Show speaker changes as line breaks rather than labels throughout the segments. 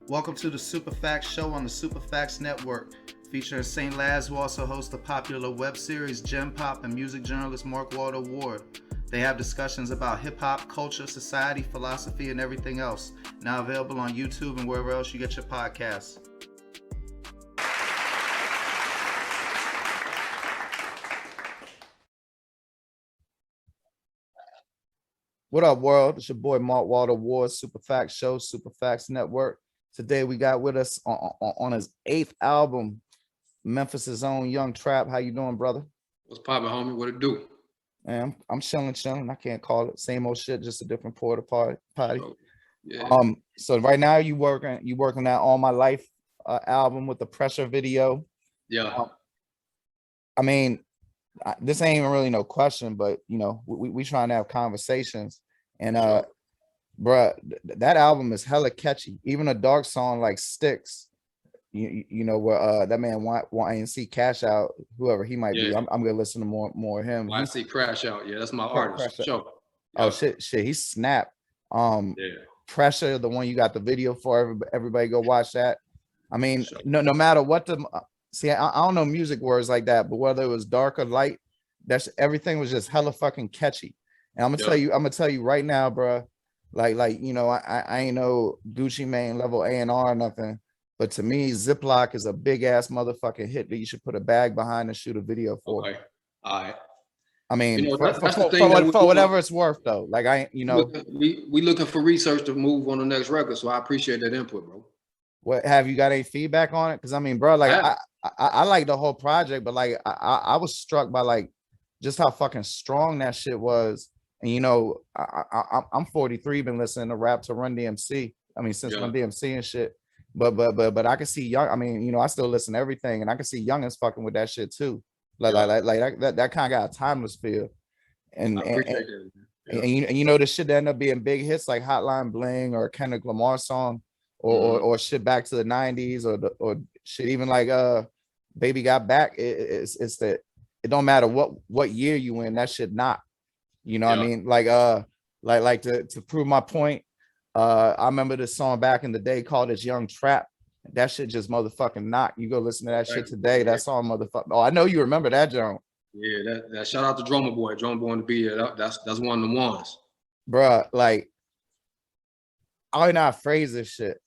Welcome to the Super Facts Show on the Super Facts Network. Featuring St. Laz, who also hosts the popular web series Gem Pop and music journalist Mark Walter Ward. They have discussions about hip-hop, culture, society, philosophy, and everything else. Now available on YouTube and wherever else you get your podcasts. What up, world? It's your boy Mark Walter Ward, Super Facts Show, Super Facts Network. Today we got with us on his 8th album, Memphis' own Young Trap. How you doing, brother?
What's poppin', homie? What it do?
Man, I'm chilling. I can't call it same old shit, just a different porta potty.
Oh, yeah.
So right now you working that All My Life album with the Pressure video.
Yeah.
I mean, this ain't even really no question, but you know, we trying to have conversations, and
Sure.
bruh, that album is hella catchy. Even a dark song like Sticks, you know, where that man YNC Crashout, whoever he might be,
Yeah.
I'm gonna listen to more of him.
I see Crashout. Yeah, that's my artist.
Crashout.
Sure.
Oh
Yeah.
shit, he snapped.
Yeah.
Pressure, the one you got the video for, everybody go watch that. I mean,
Sure.
no matter what the see, I don't know music words like that, but whether it was dark or light, that's everything was just hella fucking catchy. And I'm gonna tell you right now, bro. Like you know, I ain't no Gucci Mane level A&R or nothing, but to me, Ziploc is a big ass motherfucking hit that you should put a bag behind and shoot a video for.
Okay. All right.
I mean,
You know,
for
that's the thing
whatever it's worth, though. Like you know,
we looking for research to move on the next record, so I appreciate that input, bro.
what have you got any feedback on it? Because I mean, bro, like I like the whole project, but like I was struck by like just how fucking strong that shit was. And you know, I'm 43, been listening to rap to Run DMC. I mean, since Run DMC and shit. But I can see young. I mean, you know, I still listen to everything, and I can see youngins fucking with that shit too. Like that kind of got a timeless feel. And
I appreciate that.
and you know the shit that end up being big hits like Hotline Bling or Kendrick Lamar song or shit back to the 90s or shit even like Baby Got Back. It's that it don't matter what year you in, that shit not. You know what I mean? Like to prove my point, I remember this song back in the day called It's Young Trap. That shit just motherfucking not. You go listen to that shit today, that song motherfucker. Oh, I know you remember that, Joan.
Yeah, that shout out to Drumma Boy. Drumma Boy on the beat. That's one of the ones.
Bruh, like I don't know how to phrase this shit.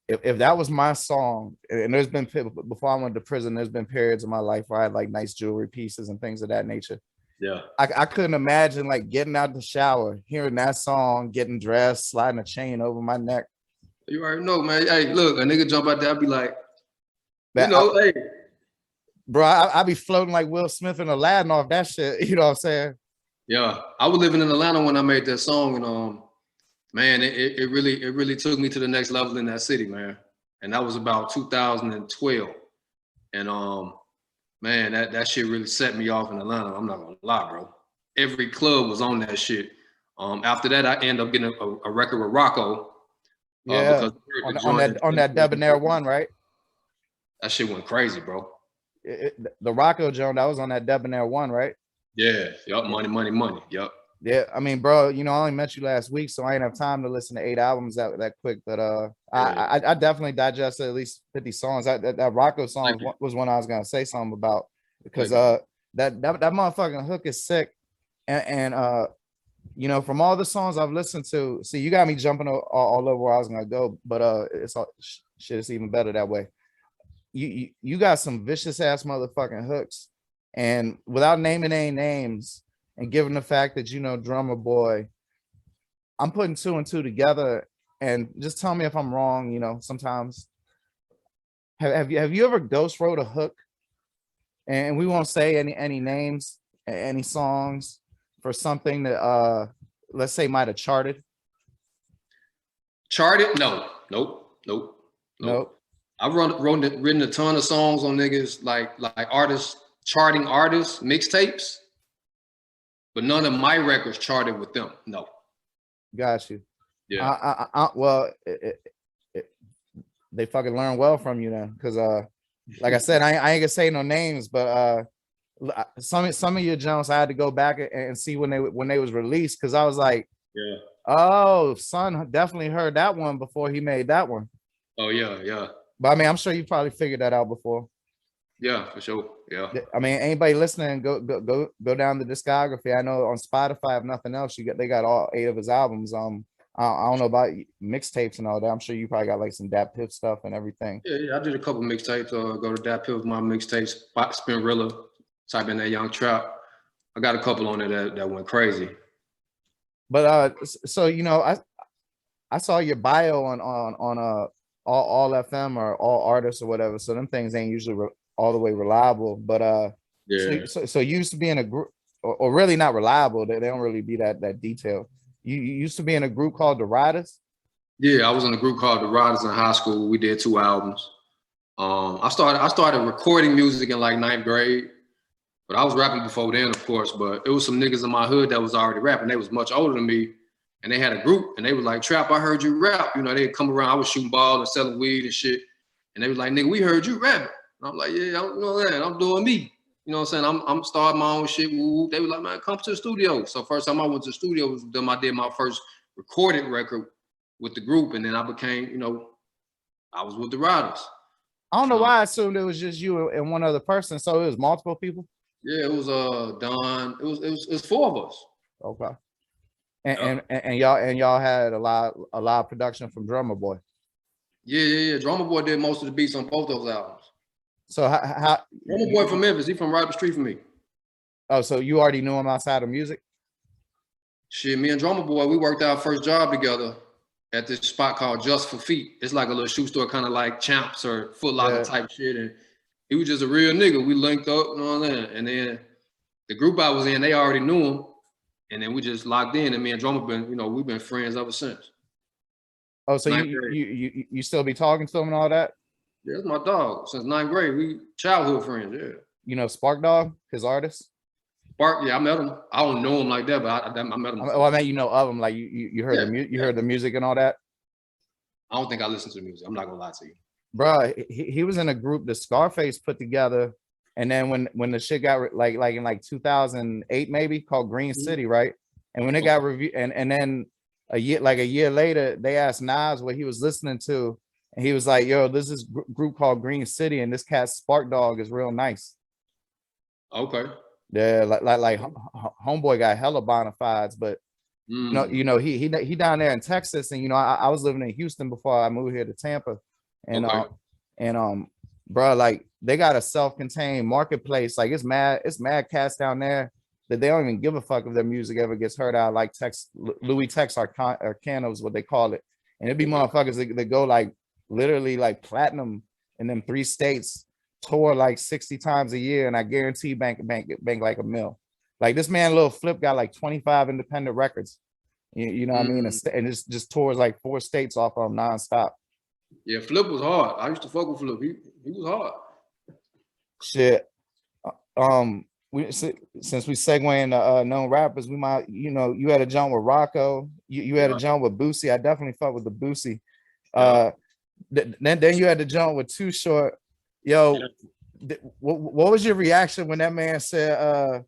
If that was my song, and there's been before I went to prison, there's been periods in my life where I had like nice jewelry pieces and things of that nature.
Yeah.
I couldn't imagine like getting out the shower, hearing that song, getting dressed, sliding a chain over my neck.
You already know, man. Hey, look, a nigga jump out there, I'll be like, hey.
Bro, I be floating like Will Smith and Aladdin off that shit. You know what I'm saying?
Yeah. I was living in Atlanta when I made that song, and man, it really took me to the next level in that city, man. And that was about 2012. And man, that shit really set me off in Atlanta. I'm not gonna lie, bro. Every club was on that shit. After that, I ended up getting a record with Rocco.
Yeah, on that Debonaire one, right?
That shit went crazy, bro.
The Rocco Jones, that was on that Debonaire one, right?
Yeah, yup, money, yup.
Yeah, I mean, bro, you know, I only met you last week, so I ain't have time to listen to 8 albums that quick. But I definitely digested at least 50 songs. That Rocco song was one I was gonna say something about because that motherfucking hook is sick, and you know, from all the songs I've listened to, see, you got me jumping all over where I was gonna go, but it's all shit. It's even better that way. You got some vicious ass motherfucking hooks, and without naming any names, and given the fact that you know Drumma Boy, I'm putting 2 and 2 together, and just tell me if I'm wrong. You know, sometimes have you ever ghost wrote a hook, and we won't say any names, any songs for something that let's say might have charted?
Charted? No, nope. I've written a ton of songs on niggas like artists, charting artists, mixtapes, but none of my records charted with them. No.
Got you.
Yeah.
Well, they fucking learn well from you then, because like I said, I ain't gonna say no names, but some of your jumps I had to go back and see when they was released, because I was like,
yeah,
oh, son definitely heard that one before he made that one.
Oh yeah.
But I mean, I'm sure you probably figured that out before.
Yeah, for sure. Yeah.
I mean, anybody listening, go down the discography. I know on Spotify, if nothing else, they got all 8 of his albums. I don't know about mixtapes and all that. I'm sure you probably got like some Dat Piff stuff and everything.
Yeah, I did a couple mixtapes. Go to Dat Piff, my mixtapes, Spinrilla, type in that Young Trap. I got a couple on there that went crazy.
But so I saw your bio on all FM or all artists or whatever. So them things ain't usually all the way reliable. But
yeah.
So you used to be in a group, or really not reliable. They don't really be that detailed. You used to be in a group called the Riders.
Yeah, I was in a group called the Riders in high school. We did 2 albums. I started recording music in like 9th grade, but I was rapping before then, of course. But it was some niggas in my hood that was already rapping. They was much older than me, and they had a group, and they was like, "Trap, I heard you rap." You know, they'd come around. I was shooting balls and selling weed and shit, and they was like, "Nigga, we heard you rapping." And I'm like, "Yeah, I don't know that. I'm doing me." You know what I'm saying? I'm starting my own shit. Woo. They were like, "Man, come to the studio." So first time I went to the studio was with them. I did my first recorded record with the group, and then I became, I was with the Riders.
I don't know why I assumed it was just you and one other person. So it was multiple people.
Yeah, it was Don. It was 4 of us.
Okay. And y'all had a lot of production from Drumma Boy.
Yeah. Drumma Boy did most of the beats on both those albums.
So how
Drumma Boy from Memphis, he from right up the street from me.
Oh, so you already knew him outside of music?
Shit, me and Drumma Boy, we worked our first job together at this spot called Just for Feet. It's like a little shoe store, kind of like Champs or Foot Locker type shit. And he was just a real nigga. We linked up and all that. And then the group I was in, they already knew him. And then we just locked in. And me and Drumma been, we've been friends ever since.
Oh, so you still be talking to him and all that?
Yeah, that's my dog. Since 9th grade, we childhood friends, yeah.
You know Spark Dawg, his artist?
Spark, yeah, I met him. I don't know him like that, but I met him.
I mean, you know of him, like you heard heard the music and all that?
I don't think I listen to the music. I'm not gonna lie to you.
Bro, he was in a group that Scarface put together, and then when the shit got like in 2008 maybe, called Green City, right? And when it got reviewed, and then a year later, they asked Nas what he was listening to, and he was like, "Yo, this is group called Green City, and this cat Spark Dawg is real nice."
Okay.
Yeah, like homeboy got hella bona fides, but he down there in Texas, and I was living in Houston before I moved here to Tampa, and bro, like they got a self-contained marketplace. Like it's mad cats down there that they don't even give a fuck if their music ever gets heard out. Like Louis Tex Arcana is what they call it, and it'd be motherfuckers that go like literally like platinum in them 3 states. Tour like 60 times a year, and I guarantee bank like $1 million. Like this man, Lil Flip, got like 25 independent records. You know what I mean? And it's just tours like 4 states off of them nonstop.
Yeah, Flip was hard. I used to fuck with Flip. He was hard.
Shit. Since we segue into known rappers, we might, you had a jump with Rocco. You had a jump with Boosie. I definitely fuck with the Boosie. Then you had to jump with Too Short. Yo, what was your reaction when that man said, oh,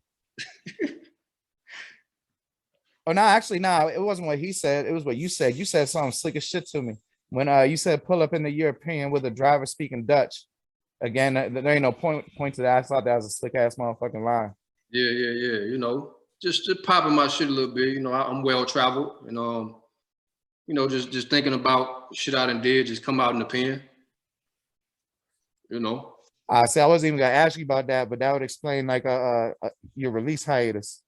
no, actually, no, it wasn't what he said. It was what you said. You said something slick as shit to me. When you said pull up in the European with a driver speaking Dutch. Again, there ain't no point to that. I thought that was a slick ass motherfucking line.
Yeah. Just popping my shit a little bit. I'm well traveled, and just thinking about shit I done did, just come out in the pen.
I see. I wasn't even gonna ask you about that, but that would explain like your release hiatus.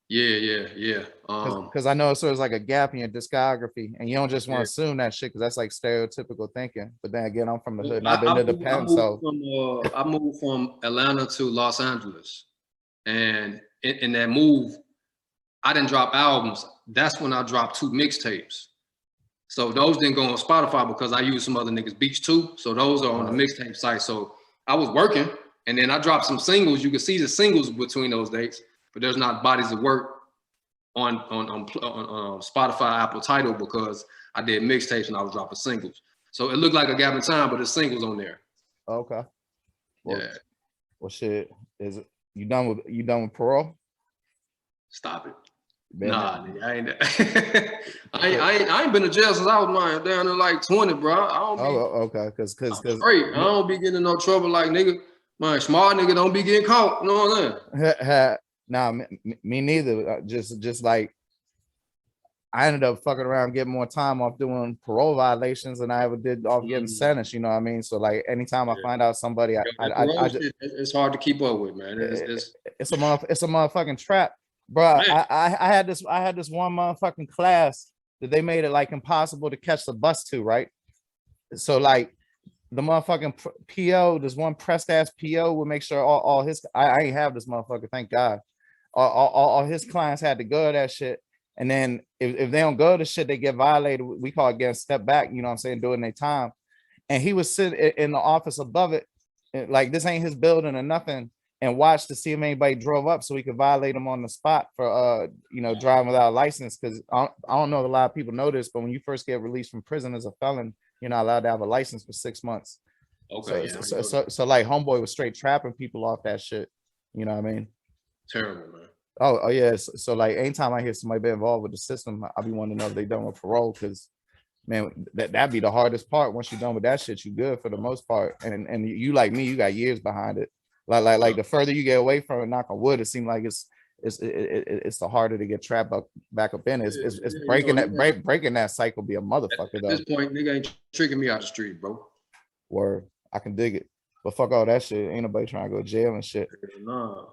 Yeah.
Because I know so there's like a gap in your discography, and you don't just want to assume that shit because that's like stereotypical thinking. But then again, I'm from the hood, and I've been to the pen.
I moved from Atlanta to Los Angeles, and in that move, I didn't drop albums. That's when I dropped 2 mixtapes. So those didn't go on Spotify because I used some other niggas' beats too. So those are on the mixtape site. So I was working, and then I dropped some singles. You can see the singles between those dates, but there's not bodies of work on Spotify, Apple Tidal, because I did mixtapes and I was dropping singles. So it looked like a gap in time, but there's singles on there.
Okay. Well,
yeah.
Well, shit. Is it you done with parole?
Stop it. Nah, nigga, I ain't. I ain't been to jail since I was down there like 20, bro. I don't be.
Okay, because
straight. I don't be getting in no trouble like nigga. My smart nigga don't be getting caught. You know what I'm
saying? Nah, me neither. Just like I ended up fucking around getting more time off doing parole violations than I ever did off getting sentenced. You know what I mean? So like anytime I find out somebody, I just,
it's hard to keep up with, man.
It's a motherfucking trap, bro. I had this one motherfucking class that they made it like impossible to catch the bus to, right? So like the motherfucking PO, this one pressed ass PO would make sure all his I ain't have this motherfucker, thank God. All his clients had to go to that shit. And then if they don't go to shit, they get violated. We call it getting step back, you know what I'm saying, doing their time. And he was sitting in the office above it, like this ain't his building or nothing, and watch to see if anybody drove up so he could violate them on the spot for driving without a license. Because I don't know if a lot of people know this, but when you first get released from prison as a felon, you're not allowed to have a license for 6 months. Okay. So like homeboy was straight trapping people off that shit. You know what I mean?
Terrible, man.
Oh yeah. So like anytime I hear somebody be involved with the system, I'll be wanting to know if they done with parole, because man, that'd be the hardest part. Once you're done with that shit, you good for the most part. And you like me, you got years behind it. Like the further you get away from it, knock on wood, it seems like it's the harder to get trapped back up in. It's breaking breaking that cycle be a motherfucker.
At this point, nigga ain't tricking me out the street, bro.
Word, I can dig it. But fuck all that shit. Ain't nobody trying to go to jail and shit.
Nah.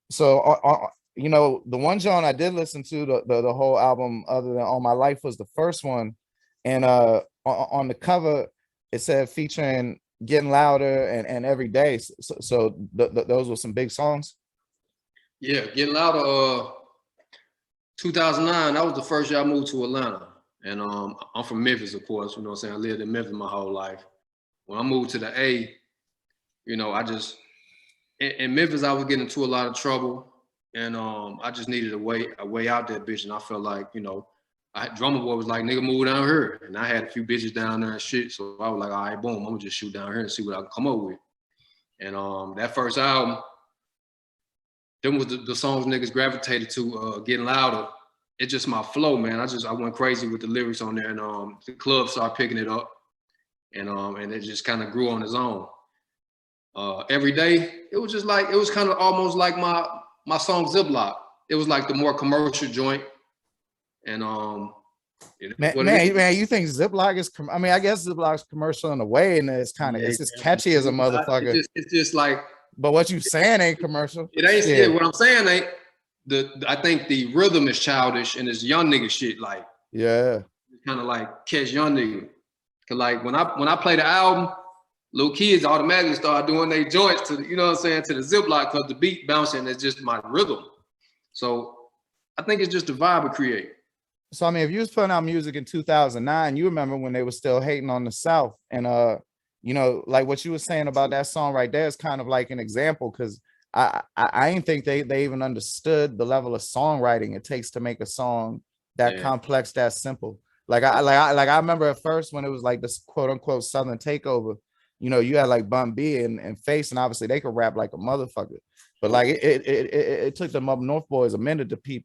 So the one John I did listen to the whole album other than All My Life was the first one. And on the cover, it said featuring Getting Louder and Every Day. So those were some big songs.
Yeah, Getting Louder. 2009. That was the first year I moved to Atlanta, and I'm from Memphis, of course. You know what I'm saying? I lived in Memphis my whole life. When I moved to the A, I just in Memphis I was getting into a lot of trouble, and I just needed a way out there, bitch. And I felt like Drumma Boy was like, nigga, move down here. And I had a few bitches down there and shit. So I was like, all right, boom, I'm gonna just shoot down here and see what I can come up with. And that first album, them was the songs niggas gravitated to, Getting Louder. It's just my flow, man. I went crazy with the lyrics on there, and the club started picking it up. And it just kind of grew on its own. Every Day, it was kind of almost like my song Ziploc. It was like the more commercial joint. And
man, you think Ziploc is? I mean, I guess Ziploc's commercial in a way, and it's kind of it's just catchy as a motherfucker.
It's just like.
But what you saying ain't commercial.
It ain't. Yeah. What I'm saying ain't. I think the rhythm is childish and it's young nigga shit. Like kind of like catch young nigga. Cause like when I play the album, little kids automatically start doing their joints to to the Ziploc, cause the beat bouncing is just my rhythm. So I think it's just the vibe it create.
So I mean, if you was putting out music in 2009, you remember when they were still hating on the South, and like what you were saying about that song right there is kind of like an example, because I ain't think they even understood the level of songwriting it takes to make a song that complex, that simple. Like I remember at first when it was like this quote unquote Southern takeover, you had like Bun B and Face, and obviously they could rap like a motherfucker, but like it took them up north boys a minute to peep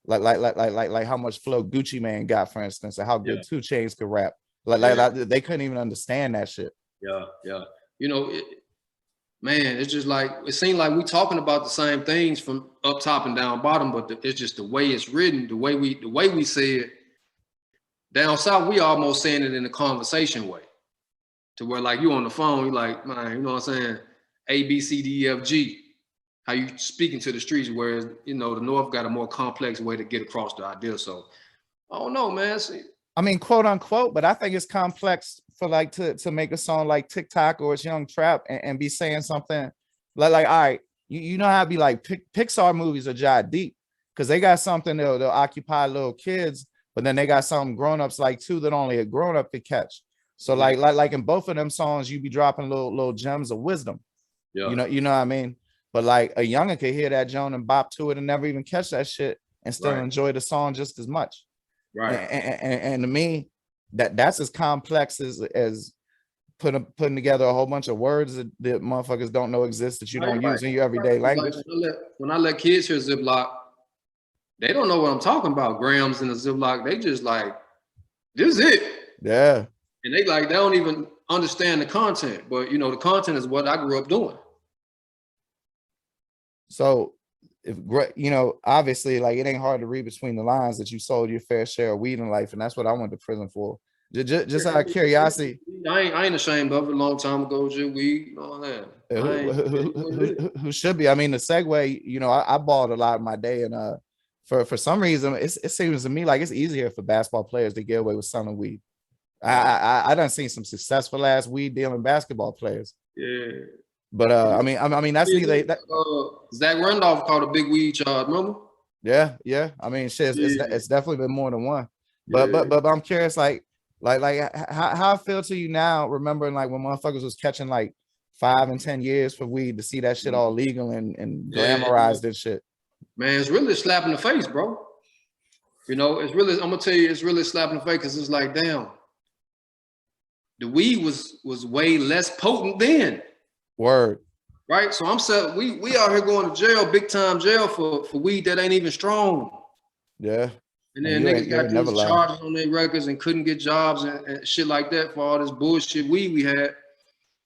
like how much flow Gucci Mane got, for instance, and how good 2 Chainz could rap. Like they couldn't even understand that shit.
Yeah. Man, it's just like it seemed like we talking about the same things from up top and down bottom, but it's just the way it's written, the way we say it. Down south, we almost saying it in a conversation way, to where like you on the phone, you like, man, you know what I'm saying? A, B, C, D, E, F, G. How you speaking to the streets, whereas the North got a more complex way to get across the idea. So I don't know, man.
I mean, quote unquote, but I think it's complex for like to make a song like TikTok or It's Young Trap and be saying something like all right, you know how to be like Pixar movies are jive deep because they got something they'll occupy little kids, but then they got some grown-ups like too that only a grown-up could catch. So like in both of them songs, you be dropping little gems of wisdom. You know what I mean? But like a younger could hear that Joan and bop to it and never even catch that shit and still enjoy the song just as much.
Right.
And to me, that's as complex as putting together a whole bunch of words that motherfuckers don't know exist that you don't use in your everyday language.
When I let kids hear Ziploc, they don't know what I'm talking about. Grams in a Ziploc. They just like, this is it.
Yeah.
And they don't even understand the content. But the content is what I grew up doing.
So if obviously, like, it ain't hard to read between the lines that you sold your fair share of weed in life, and that's what I went to prison for. Just out of curiosity.
I ain't ashamed of it. A long time ago, weed, all that.
Who should be? I mean, the segue, I balled a lot of my day, and for some reason, it seems to me like it's easier for basketball players to get away with selling weed. I done seen some successful ass weed dealing basketball players.
Yeah.
But I mean that's neither.
Zach Randolph caught a big weed charge, remember?
Yeah. I mean, shit, it's definitely been more than one. But I'm curious, like how I feel to you now, remembering like when motherfuckers was catching like 5 and 10 years for weed, to see that shit all legal and glamorized and shit.
Man, it's really a slap in the face, bro. It's really, I'm gonna tell you, it's really a slap in the face, because it's like, damn, the weed was way less potent then.
Word.
Right? So I'm saying we out here going to jail, big time jail for weed that ain't even strong.
Yeah.
And then niggas got these charges on their records and couldn't get jobs and shit like that for all this bullshit weed we had.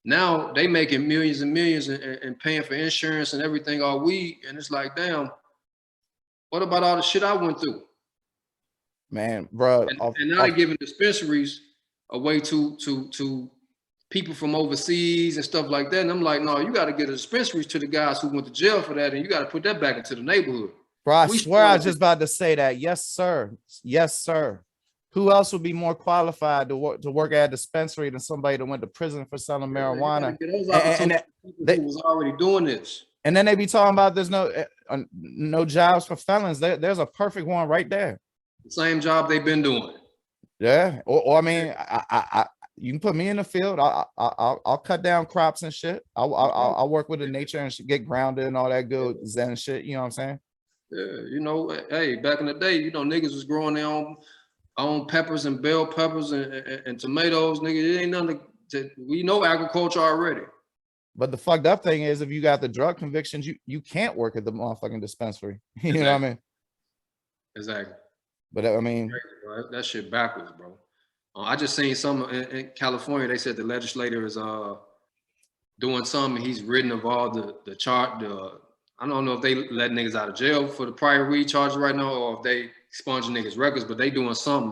Now they making millions and millions and paying for insurance and everything, all weed. And it's like, damn, what about all the shit I went through?
Man, bro.
And now they're giving dispensaries away to people from overseas and stuff like that. And I'm like, no, you got to get a dispensaries to the guys who went to jail for that, and you got to put that back into the neighborhood.
Bro, I swear I was just about to say that. Yes, sir. Yes, sir. Who else would be more qualified to work at a dispensary than somebody that went to prison for selling marijuana?
And they was already doing this.
And then they be talking about there's no jobs for felons. There's a perfect one right there.
The same job they've been doing.
Yeah. Or I mean, you can put me in the field. I'll cut down crops and shit. I'll work with the nature and get grounded and all that good Zen shit. You know what I'm saying?
Yeah. Hey, back in the day, niggas was growing their own peppers and bell peppers and tomatoes. Nigga, it ain't nothing we know agriculture already.
But the fucked up thing is, if you got the drug convictions, you can't work at the motherfucking dispensary. You know what I mean?
Exactly.
But I mean,
that shit backwards, bro. I just seen some in California. They said the legislator is doing something. He's written of all the chart. I don't know if they let niggas out of jail for the prior weed charges right now, or if they expunging niggas records. But they doing something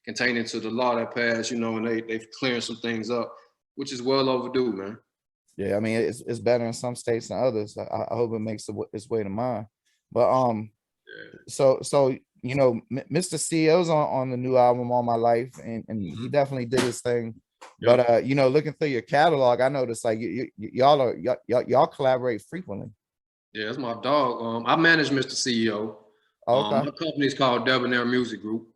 containing to the law that passed, and they've clearing some things up, which is well overdue, man.
Yeah, I mean, it's better in some states than others. I hope it makes its way to mine. But so Mr. CEO's on the new album All My Life, and he definitely did his thing. Yep. But looking through your catalog, I noticed like y'all collaborate frequently.
Yeah, that's my dog. I manage Mr. CEO. Okay. My company is called Debonaire Music Group.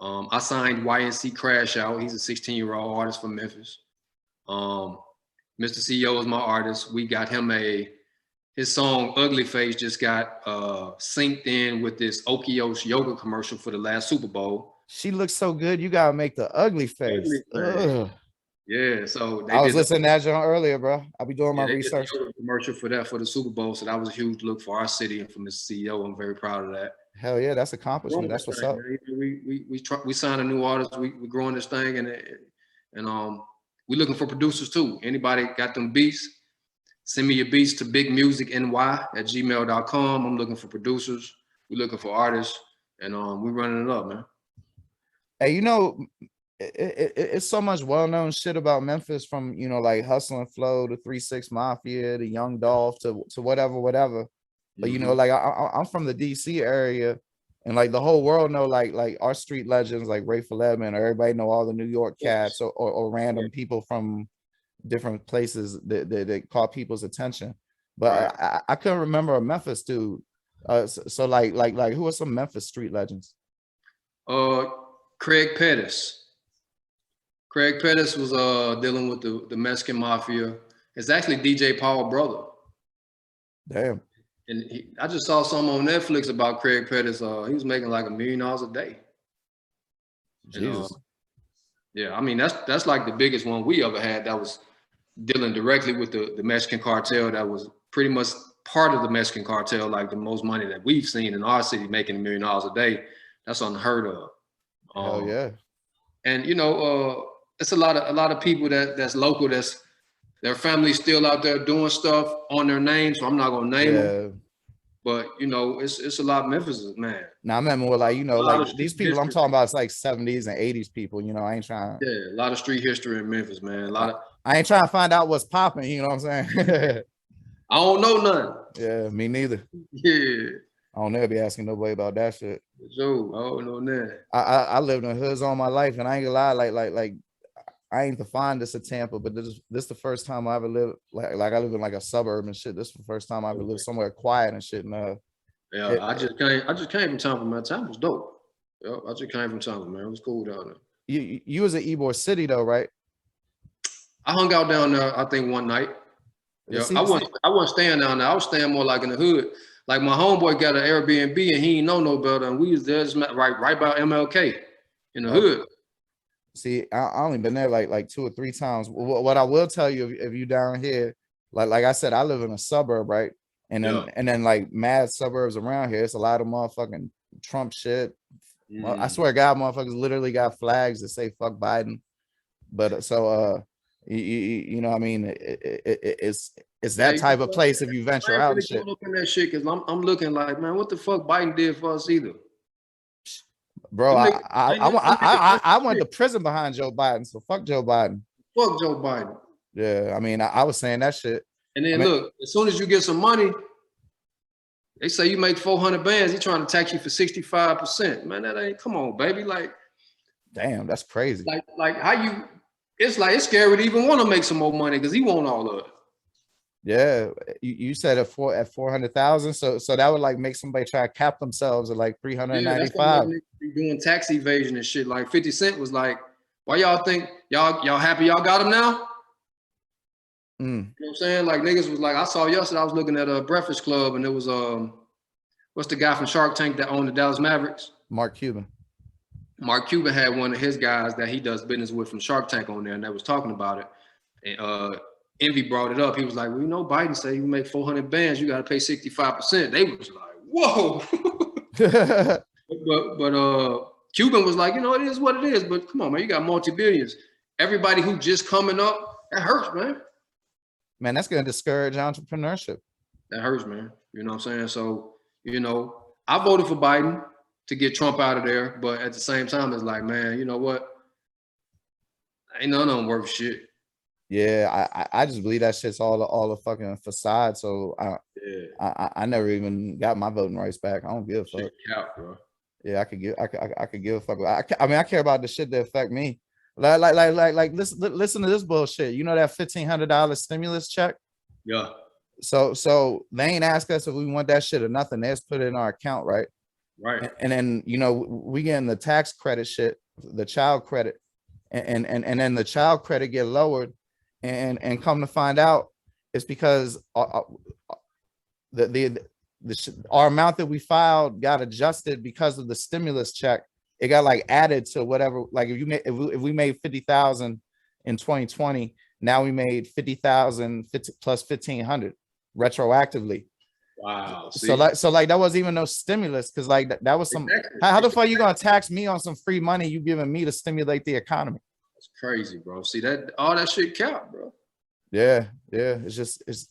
I signed YNC Crashout. He's a 16-year-old artist from Memphis. Mr. CEO is my artist. We got him his song Ugly Face just got synced in with this Okios yoga commercial for the last Super Bowl.
She looks so good. You gotta make the ugly face.
Yeah, so
I was listening to that earlier, bro. I'll be doing my research.
Commercial for the Super Bowl, so that was a huge look for our city and for Mr. CEO. I'm very proud of that.
Hell yeah, that's accomplishment. That's what's up.
We signed a new artist. We growing this thing, and we looking for producers too. Anybody got them beats? Send me your beats to bigmusicny@gmail.com. I'm looking for producers. We're looking for artists, and we're running it up, man.
Hey, it's so much well-known shit about Memphis, from like Hustle and Flow to 3-6 Mafia to Young Dolph to whatever. But like I'm from the DC area, and like the whole world know like our street legends like Ray Edmond, or everybody know all the New York cats or random people from different places that caught people's attention. But I couldn't remember a Memphis dude. So like who are some Memphis street legends?
Craig Pettis. Craig Pettis was dealing with the Mexican mafia. It's actually DJ Paul's brother.
Damn.
And I just saw something on Netflix about Craig Pettis. He was making like $1 million a day.
Jesus.
Yeah, I mean that's like the biggest one we ever had that was dealing directly with the Mexican cartel that was pretty much part of the Mexican cartel, like the most money that we've seen in our city, making $1 million a day. That's unheard of.
Hell yeah.
And you know, it's a lot of people that's local, that's their family's still out there doing stuff on their name. So I'm not gonna name them. But you know, it's a lot of Memphis, man.
Now I meant more like, you know, like these people I'm talking about, it's like 70s and 80s people, you know. I ain't trying.
Yeah, a lot of street history in Memphis, man.
I ain't trying to find out what's popping, you know what I'm saying?
I don't know nothing.
Yeah, me neither.
Yeah.
I don't never be asking nobody about that shit.
Joe, I don't know that.
I lived in hoods all my life, and I ain't gonna lie, like I ain't the fondest of Tampa, but this the first time I ever lived like I live in like a suburb and shit. This is the first time I ever lived somewhere quiet and shit. And
yeah, I just came from Tampa, man. Tampa was dope. Yeah, I just came from Tampa, man. It was cool down there.
You was in Ybor City though, right?
I hung out down there, I think, one night. Yeah, I wasn't staying down there. I was staying more like in the hood. Like my homeboy got an Airbnb and he ain't know no better, and we was there just right by MLK in the hood.
See, I only been there like 2 or 3 times. What I will tell you, if you down here, like I said, I live in a suburb, right? And then like mad suburbs around here, it's a lot of motherfucking Trump shit. I swear to God, motherfuckers literally got flags that say "fuck Biden." But so you know what I mean, it's that type of place if you venture out and shit.
Looking at that shit, because I'm looking like, man, what the fuck Biden did for us either?
Bro, I went to prison behind Joe Biden, so fuck Joe Biden.
Fuck Joe Biden.
Yeah, I mean, I was saying that shit.
And then look, as soon as you get some money, they say you make 400 bands, he trying to tax you for 65%. Man, that ain't, come on, baby. Like,
damn, that's crazy.
Like how you, it's like, it's scary to even want to make some more money because he want all of it.
Yeah, you said at 400,000, so that would like make somebody try to cap themselves at like 395.
Yeah, doing tax evasion and shit. Like 50 Cent was like, why y'all think y'all happy y'all got him now? You know what I'm saying? Like niggas was like, I saw yesterday, I was looking at a Breakfast Club and it was what's the guy from Shark Tank that owned the Dallas Mavericks?
Mark Cuban.
Mark Cuban had one of his guys that he does business with from Shark Tank on there, and they was talking about it. And Envy brought it up. He was like, well, you know, Biden said you make 400 bands, you got to pay 65%. They was like, whoa. but Cuban was like, you know, it is what it is. But come on, man, you got multi-billions. Everybody who just coming up, that hurts, man.
Man, that's going to discourage entrepreneurship.
That hurts, man. You know what I'm saying? So, you know, I voted for Biden to get Trump out of there. But at the same time, it's like, man, you know what? Ain't none of them worth shit.
Yeah, I just believe that shit's all a fucking facade. So I never even got my voting rights back. I don't give a fuck.
Count, bro.
Yeah, I could give a fuck. I mean, I care about the shit that affect me. Like listen to this bullshit. You know that $1,500 stimulus check?
Yeah.
So they ain't ask us if we want that shit or nothing. They just put it in our account, right?
Right.
And then, you know, we getting the tax credit shit, the child credit, and then the child credit get lowered. And come to find out, it's because our amount that we filed got adjusted because of the stimulus check. It got like added to whatever. Like if we made 50,000 in 2020, now we made 50,000 plus 1,500 retroactively.
Wow. See?
So like that wasn't even no stimulus, because like that was some. Exactly. How the fuck you gonna tax me on some free money you giving me to stimulate the economy?
It's crazy, bro. See that all that shit count, bro.
Yeah. It's.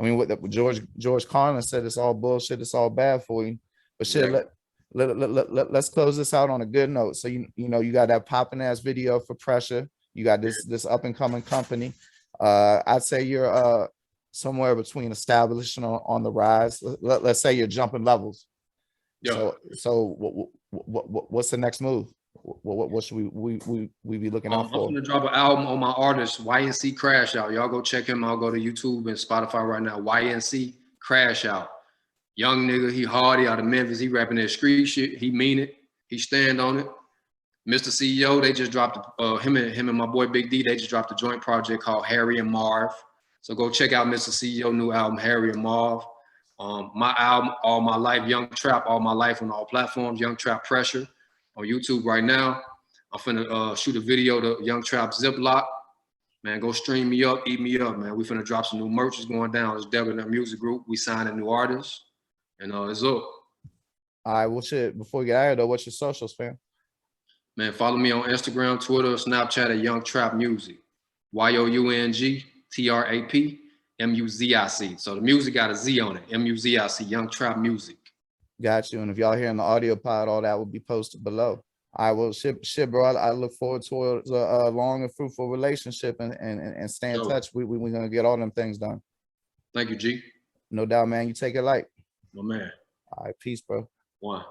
I mean, what George Carlin said, it's all bullshit. It's all bad for you. But shit, let's close this out on a good note. So you know you got that popping ass video for Pressure. You got this up and coming company. I'd say you're somewhere between established and on the rise. Let's say you're jumping levels. Yeah. So what's the next move? What should we be looking out for?
I'm gonna drop an album on my artist YNC Crashout. Y'all go check him out. Go to YouTube and Spotify right now. YNC Crashout. Young nigga, he hard. He out of Memphis. He rapping that street shit. He mean it. He stand on it. Mr. CEO, they just dropped him and my boy Big D. They just dropped a joint project called Harry and Marv. So go check out Mr. CEO new album Harry and Marv. My album All My Life, Young Trap, All My Life on all platforms. Young Trap Pressure on YouTube right now. I'm finna shoot a video to Young Trap Ziploc. Man, go stream me up, eat me up, man. We finna drop some new merch. It's going down. It's Debonaire Music Group. We signing new artists, and it's up.
All right, well, shit. Before we get out of here, though, what's your socials, fam?
Man, follow me on Instagram, Twitter, Snapchat at Young Trap Music. YOUNGTRAPMUZIC. So the music got a Z on it. MUZIC, Young Trap Music.
Got you. And if y'all hearing the audio pod, all that will be posted below. I will shit, bro. I look forward to a long and fruitful relationship and stay in touch. We're gonna get all them things done.
Thank you, G.
No doubt, man. You take it light.
My man.
All right, peace, bro.
One.